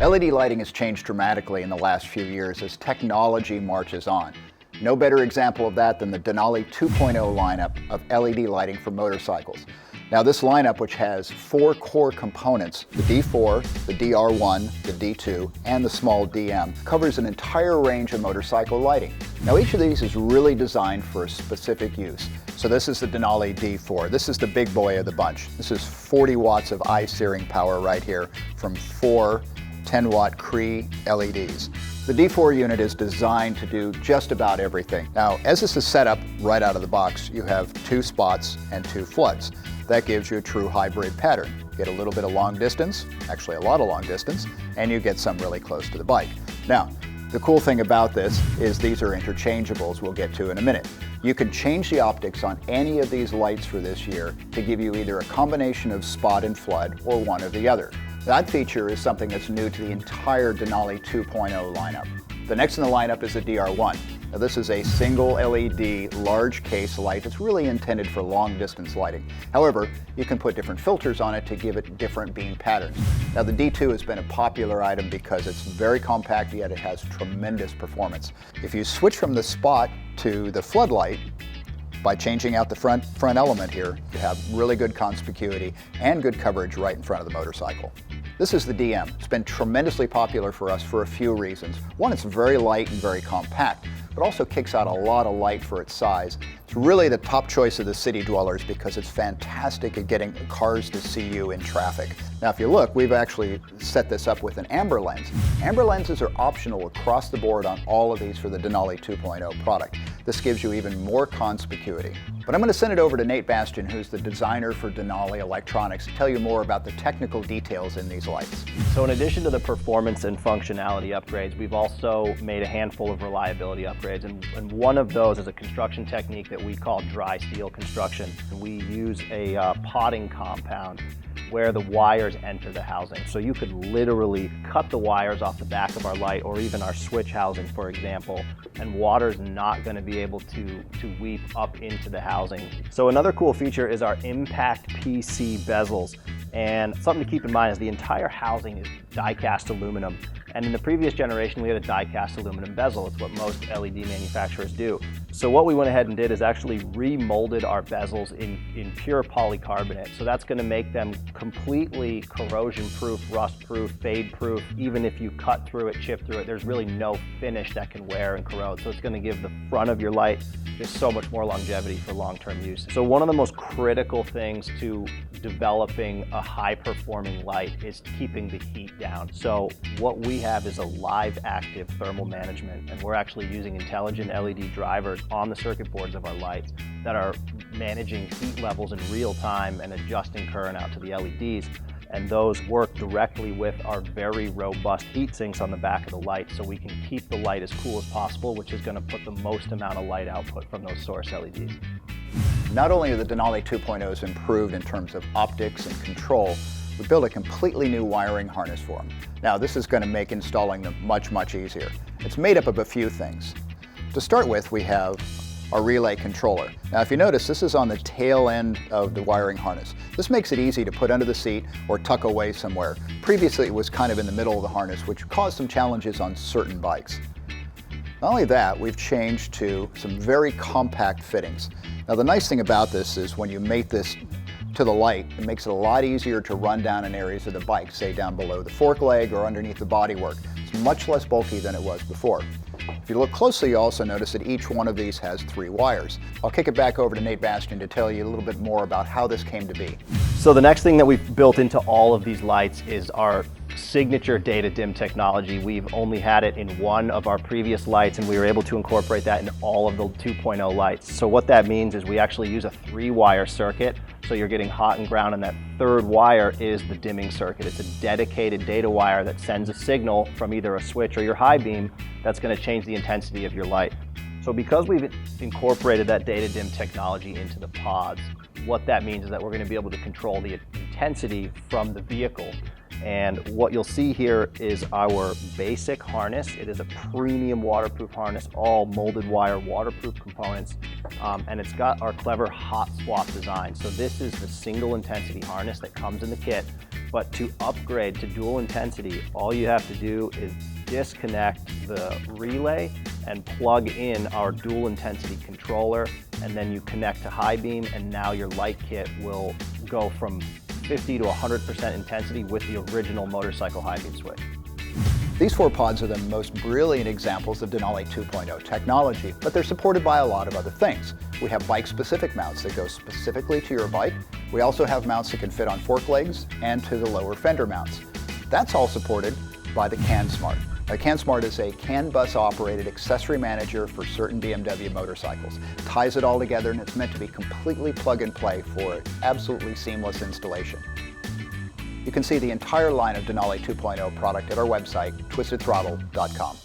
LED lighting has changed dramatically in the last few years as technology marches on. No better example of that than the DENALI 2.0 lineup of LED lighting for motorcycles. Now this lineup, which has 4 core components, the D4, the DR1, the D2, and the small DM, covers an entire range of motorcycle lighting. Now each of these is really designed for a specific use. So this is the DENALI D4. This is the big boy of the bunch. This is 40 watts of eye-searing power right here from 4 10-watt Cree LEDs. The D4 unit is designed to do just about everything. Now, as this is set up right out of the box, you have 2 spots and 2 floods. That gives you a true hybrid pattern. You get a little bit of long distance, actually a lot of long distance, and you get some really close to the bike. Now, the cool thing about this is these are interchangeable, as we'll get to in a minute. You can change the optics on any of these lights for this year to give you either a combination of spot and flood or one or the other. That feature is something that's new to the entire DENALI 2.0 lineup. The next in the lineup is the DR1. Now this is a single LED large case light that's really intended for long distance lighting. However, you can put different filters on it to give it different beam patterns. Now the D2 has been a popular item because it's very compact, yet it has tremendous performance. If you switch from the spot to the floodlight, by changing out the front element here, you have really good conspicuity and good coverage right in front of the motorcycle. This is the DM. It's been tremendously popular for us for a few reasons. One, it's very light and very compact, but also kicks out a lot of light for its size. It's really the top choice of the city dwellers because it's fantastic at getting cars to see you in traffic. Now if you look, we've actually set this up with an amber lens. Amber lenses are optional across the board on all of these for the DENALI 2.0 product. This gives you even more conspicuity. But I'm going to send it over to Nate Bastian, who's the designer for Denali Electronics, to tell you more about the technical details in these lights. So in addition to the performance and functionality upgrades, we've also made a handful of reliability upgrades. And one of those is a construction technique that we call dry steel construction. We use a potting compound where the wires enter the housing. So you could literally cut the wires off the back of our light or even our switch housing, for example, and water's not going to be able to weep up into the housing. So another cool feature is our impact PC bezels. And something to keep in mind is the entire housing is die-cast aluminum. And in the previous generation, we had a die-cast aluminum bezel. It's what most LED manufacturers do. So what we went ahead and did is actually remolded our bezels in pure polycarbonate. So that's going to make them completely corrosion-proof, rust-proof, fade-proof. Even if you cut through it, chip through it, there's really no finish that can wear and corrode. So it's going to give the front of your light just so much more longevity for long-term use. So one of the most critical things to developing a high-performing light is keeping the heat down. So what we have is a live active thermal management, and we're actually using intelligent LED drivers on the circuit boards of our lights that are managing heat levels in real time and adjusting current out to the LEDs. And those work directly with our very robust heat sinks on the back of the light, so we can keep the light as cool as possible, which is going to put the most amount of light output from those source LEDs. Not only are the DENALI 2.0s improved in terms of optics and control, we built a completely new wiring harness for them. Now this is going to make installing them much, much easier. It's made up of a few things. To start with, we have our relay controller. Now if you notice, this is on the tail end of the wiring harness. This makes it easy to put under the seat or tuck away somewhere. Previously it was kind of in the middle of the harness, which caused some challenges on certain bikes. Not only that, we've changed to some very compact fittings. Now the nice thing about this is when you mate this to the light, it makes it a lot easier to run down in areas of the bike, say down below the fork leg or underneath the bodywork. It's much less bulky than it was before. If you look closely, you also notice that each one of these has 3 wires. I'll kick it back over to Nate Bastian to tell you a little bit more about how this came to be. So the next thing that we've built into all of these lights is our signature data dim technology. We've only had it in one of our previous lights, and we were able to incorporate that in all of the 2.0 lights. So what that means is we actually use a 3-wire circuit. So you're getting hot and ground, and that 3rd wire is the dimming circuit. It's a dedicated data wire that sends a signal from either a switch or your high beam that's going to change the intensity of your light. So because we've incorporated that data dim technology into the pods, what that means is that we're going to be able to control the intensity from the vehicle. And what you'll see here is our basic harness. It is a premium waterproof harness, all molded wire waterproof components, and it's got our clever hot swap design. So this is the single intensity harness that comes in the kit But to upgrade to dual intensity, all you have to do is disconnect the relay and plug in our dual intensity controller, and then you connect to high beam, and now your light kit will go from 50 to 100% intensity with the original motorcycle high beam switch. These 4 pods are the most brilliant examples of Denali 2.0 technology, but they're supported by a lot of other things. We have bike-specific mounts that go specifically to your bike. We also have mounts that can fit on fork legs and to the lower fender mounts. That's all supported by the CAN-SMART. Now, CAN-SMART is a CAN bus operated accessory manager for certain BMW motorcycles. It ties it all together, and it's meant to be completely plug and play for absolutely seamless installation. You can see the entire line of Denali 2.0 product at our website, TwistedThrottle.com.